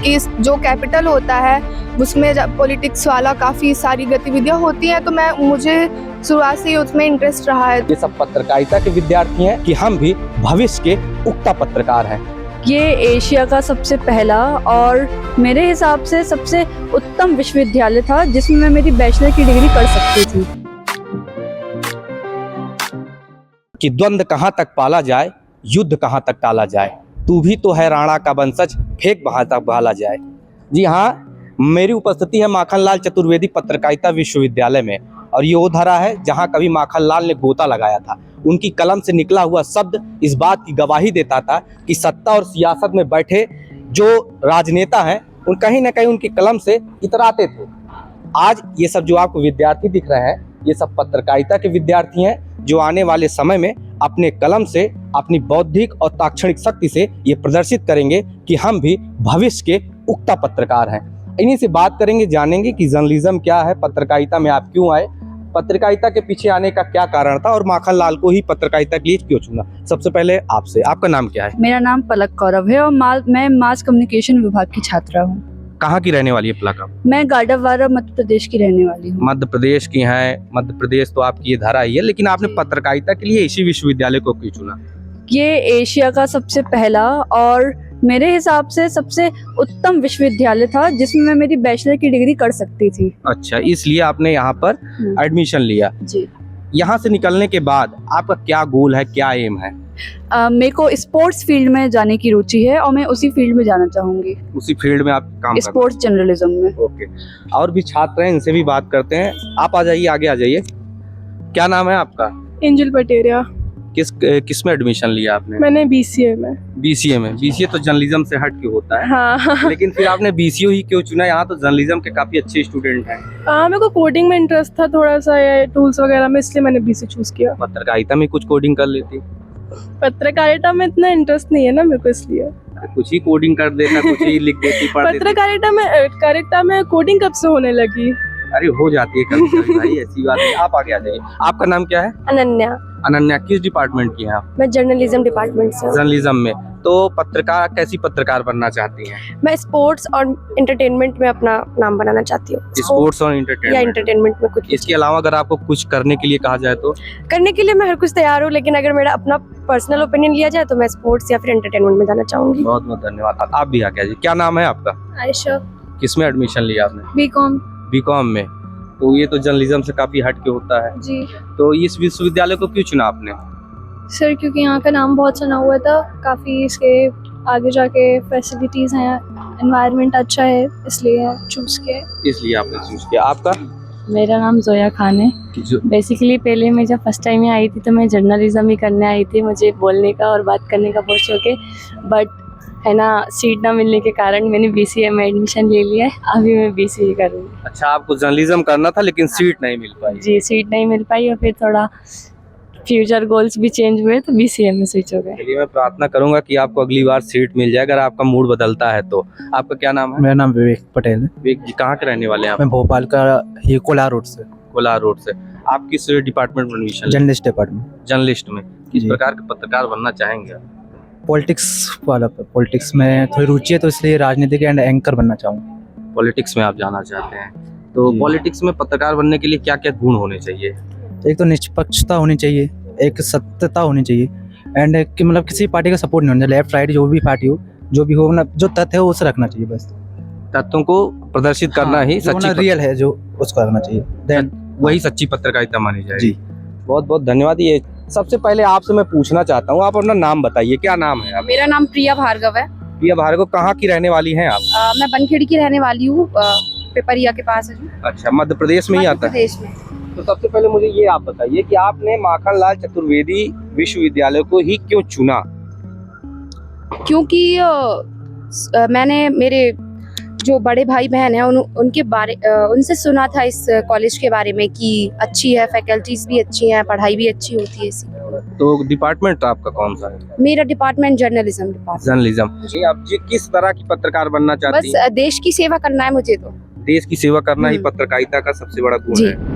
क्योंकि जो कैपिटल होता है उसमें पॉलिटिक्स वाला काफ़ी सारी गतिविधियाँ होती हैं, तो मुझे शुरुआत से ही उसमें इंटरेस्ट रहा है। ये सब पत्रकारिता के विद्यार्थी हैं कि हम भी भविष्य के उक्ता पत्रकार हैं। ये एशिया का सबसे पहला और मेरे हिसाब से सबसे उत्तम विश्वविद्यालय था जिसमें मैं मेरी बैचलर की डिग्री कर सकती थी। कि द्वंद्व कहाँ तक पाला जाए, युद्ध कहाँ तक टाला जाए, तू भी तो है राणा का वंशज, फेंक वहाँ तक भाला जाए। जी हाँ, मेरी उपस्थिति है माखनलाल चतुर्वेदी पत्रकारिता विश्वविद्यालय में, और ये वो धरा है जहाँ कभी माखनलाल ने गोता लगाया था। उनकी कलम से निकला हुआ शब्द इस बात की गवाही देता था कि सत्ता और सियासत में बैठे जो राजनेता हैं उन कहीं ना कहीं उनकी कलम से इतराते थे। आज ये सब जो आपको विद्यार्थी दिख रहे हैं, ये सब पत्रकारिता के विद्यार्थी हैं जो आने वाले समय में अपने कलम से, अपनी बौद्धिक और ताक्षणिक शक्ति से ये प्रदर्शित करेंगे कि हम भी भविष्य के उक्ता पत्रकार हैं। इन्हीं से बात करेंगे, जानेंगे कि जर्नलिज्म क्या है, पत्रकारिता में आप क्यों आए, पत्रकारिता के पीछे आने का क्या कारण था और माखनलाल को ही पत्रकारिता के लिए क्यों चुना। सबसे पहले आपसे, आपका नाम क्या है? मेरा नाम पलक कौरव है और मैं मास कम्युनिकेशन विभाग की छात्रा हूँ। कहाँ की रहने वाली है पलक आप? मैं गाडरवारा मध्य प्रदेश की रहने वाली हूँ। मध्य प्रदेश की हैं। मध्य प्रदेश तो आपकी ये धारा ही है, लेकिन आपने पत्रकारिता के लिए इसी विश्वविद्यालय को क्यों चुना? ये एशिया का सबसे पहला और मेरे हिसाब से सबसे उत्तम विश्वविद्यालय था जिसमें मैं मेरी बैचलर की डिग्री कर सकती थी। अच्छा, इसलिए आपने यहाँ पर एडमिशन लिया। जी। यहाँ से निकलने के बाद आपका क्या गोल है, क्या एम है? मेरे को स्पोर्ट्स फील्ड में जाने की रुचि है और मैं उसी फील्ड में जाना चाहूंगी। उसी फील्ड में आप काम स्पोर्ट्स जर्नलिज्म में। ओके, और भी छात्र हैं, इनसे भी बात करते हैं। आप आ जाइए, आगे आ जाइए। क्या नाम है आपका? एंजल पटेरिया। किस में एडमिशन लिया आपने? मैंने बीसीए में। बीसीए में? बीसीए तो जर्नलिज्म से हट के होता है। हाँ। लेकिन फिर आपने बीसीए ही क्यों चुना? यहाँ तो जर्नलिज्म के काफी अच्छे स्टूडेंट हैं। मेरे को कोडिंग में इंटरेस्ट था थोड़ा सा, ये टूल्स वगैरह में, इसलिए मैंने बीसीए चूज किया। पत्रकारिता में कुछ कोडिंग कर लेती? पत्रकारिता में इतना इंटरेस्ट नहीं है ना मेरे को, इसलिए। कुछ ही कोडिंग कर देता, कुछ ही लिख देती, पढ़ देती। पत्रकारिता में कोडिंग कब से होने लगी? अरे हो जाती है कभी कभी भाई, ऐसी बात है। आप आगे आ जाइए। आपका नाम क्या है? अनन्या। अनन्या, किस डिपार्टमेंट की हैं आप? मैं जर्नलिज्म डिपार्टमेंट से हूँ। जर्नलिज्म में। तो पत्रकार, कैसी पत्रकार बनना चाहती हैं? मैं स्पोर्ट्स और एंटरटेनमेंट में अपना नाम बनाना चाहती हूँ। स्पोर्ट्स और या एंटरटेनमेंट में कुछ। इसके अलावा अगर आपको कुछ करने के लिए कहा जाए तो? करने के लिए मैं हर कुछ तैयार हूँ, लेकिन अगर मेरा अपना पर्सनल ओपिनियन लिया जाए तो मैं स्पोर्ट्स या फिर एंटरटेनमेंट में जाना चाहूंगी। बहुत बहुत धन्यवाद। आप भी आगे आ जाइए। क्या नाम है आपका? आयशा। किसमें एडमिशन लिया आपने? बीकॉम। बीकॉम में? तो ये तो जर्नलिज्म से काफी हट के होता है। जी। तो इस विश्वविद्यालय को क्यों चुना आपने? सर, क्योंकि यहाँ का नाम बहुत सुना हुआ था, काफ़ी इसके आगे जाके फैसिलिटीज़ हैं, एनवायरनमेंट अच्छा है, इसलिए चूज़ किया। इसलिए आपने चूज किया। आपका? मेरा नाम जोया खान है। बेसिकली पहले मैं जब फर्स्ट टाइम यहाँ आई थी तो मैं जर्नलिज्म ही करने आई थी। मुझे बोलने का और बात करने का बहुत शौक है, बट है ना, सीट ना मिलने के कारण मैंने बीसीए में एडमिशन ले लिया है। अभी मैं बीसीए करूँगी। अच्छा, आपको जर्नलिज्म करना था लेकिन सीट नहीं मिल पाई? जी, सीट नहीं मिल पाई और फिर थोड़ा फ्यूचर गोल्स भी चेंज हुए तो बीसीए में स्विच हो गए। चलिए, मैं प्रार्थना करूंगा कि आपको अगली बार सीट मिल जाए अगर आपका मूड बदलता है तो। आपका क्या नाम है? मेरा नाम विवेक पटेल है। विवेक जी, कहाँ के रहने वाले हैं आप? मैं भोपाल का, ये कोलार रोड से। कोलार रोड से। आप किस डिपार्टमेंट में एडमिशन? Journalist department. जर्नलिस्ट में? किस जी। प्रकार के पत्रकार बनना चाहेंगे आप? पॉलिटिक्स वाला, पॉलिटिक्स में थोड़ी रुचि है तो इसलिए राजनीतिक एंड एंकर बनना चाहूँगा। पॉलिटिक्स में आप जाना चाहते हैं, तो पॉलिटिक्स में पत्रकार बनने के लिए क्या क्या गुण होने चाहिए? एक तो निष्पक्षता होनी चाहिए, एक सत्यता होनी चाहिए, एंड कि मतलब किसी पार्टी का सपोर्ट नहीं होना चाहिए। लेफ्ट राइट जो भी पार्टी हो, जो भी हो, मतलब जो तथ्य है वो उसे रखना चाहिए। बस तथ्यों को प्रदर्शित करना ही सच्ची रियल है जो उसको रखना चाहिए, देन वही सच्ची पत्रकारिता मानी जाएगी। जी। बहुत बहुत धन्यवाद। ये सबसे पहले आपसे मैं पूछना चाहता हूँ, आप अपना नाम बताइए। क्या नाम है आप? मेरा नाम प्रिया भार्गव है। प्रिया भार्गव, कहाँ की रहने वाली हैं आप? मैं बनखेड़ी की रहने वाली हूँ, पेपरिया के पास है। अच्छा, मध्य प्रदेश में ही आता है? प्रदेश में। तो सबसे पहले मुझे ये आप बताइए कि आपने माखनलाल चतुर्वेदी विश्वविद्यालय को ही क्यों चुना? क्योंकि मैंने मेरे जो बड़े भाई बहन हैं उनसे सुना था इस कॉलेज के बारे में कि अच्छी है, फैकल्टीज भी अच्छी हैं, पढ़ाई भी अच्छी होती है इसी। तो डिपार्टमेंट आपका कौन सा है? मेरा डिपार्टमेंट जर्नलिज्म डिपार्टमेंट। जर्नलिज्म। आप जी किस तरह की पत्रकार बनना चाहती हैं? बस देश की सेवा करना है मुझे तो। देश की सेवा करना ही पत्रकारिता का सबसे बड़ा गुण है।